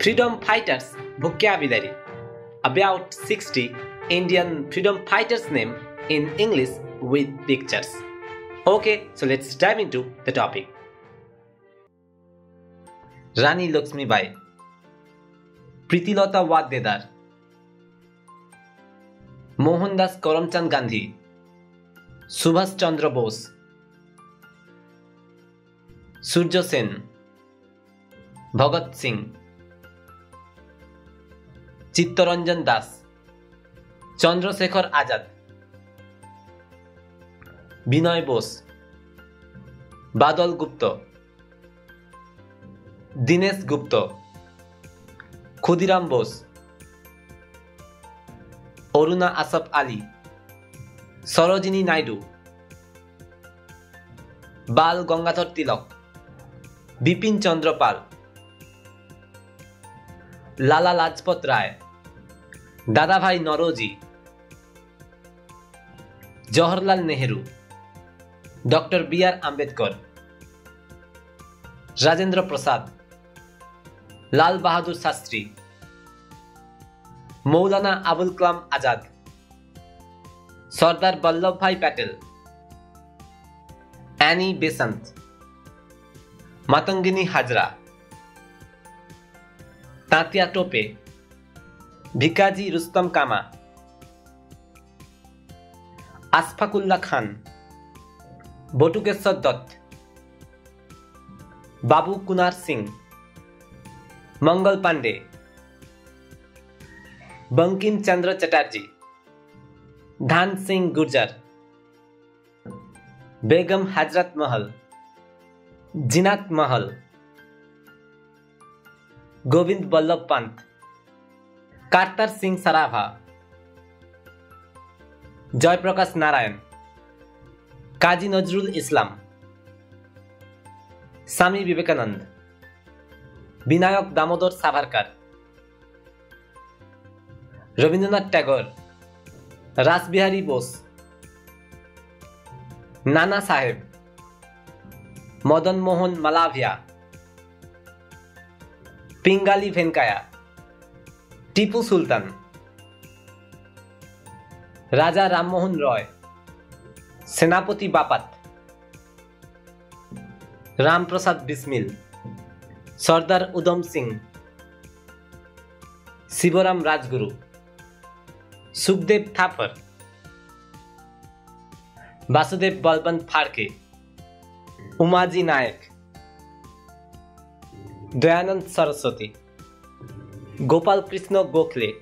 Freedom fighters vocabulary. About 60 Indian freedom fighters name in English with pictures. Okay, so let's dive into the topic. Rani Lakshmibai, Pritilota Waddedar, Mohandas Karamchand Gandhi, Subhash Chandra Bose, Surya Sen, Bhagat Singh, Chittaranjan Das, Chandrasekhar Azad, Binoy Bose, Badal Gupta, Dinesh Gupta, Khudiram Bose, Aruna Asaf Ali, Sarojini Naidu, Bal Gangadhar Tilak, Bipin Chandra Pal, Lala Lajpat Rai, Dadabhai Nauroji, Jawaharlal Nehru, Dr. B.R. Ambedkar, Rajendra Prasad, Lal Bahadur Shastri, Maulana Abul Kalam Azad, Sardar Vallabhbhai Patel, Annie Besant, Matangini Hajra, Tatya Tope, Bhikaji Rustam Kama, Ashfakullah Khan, Botukeshwar Dutt, Babu Kunar Singh, Mangal Pandey, Bankim Chandra Chatterjee, Dhan Singh Gurjar, Begum Hazrat Mahal, Jinat Mahal, Govind Ballabh Pant, Kartar Singh Sarabha, Joy Prakash Narayan, Kazi Nazrul Islam, Swami Vivekanand, Binayak Damodar Savarkar, Rabindranath Tagore, Rasbihari Bose, Nana Saheb, Madan Mohan Malavia, Pingali Venkaya, Tipu Sultan, Raja Ram Mohan Roy, Senapati Bapat, Ram Prasad Bismil, Sardar Udham Singh, Sivaram Rajguru, Sukhdev Thapar, Vasudev Balbant Pharke, Umaji Nayak, Dayanand Saraswati, Gopal Krishna Gokhale,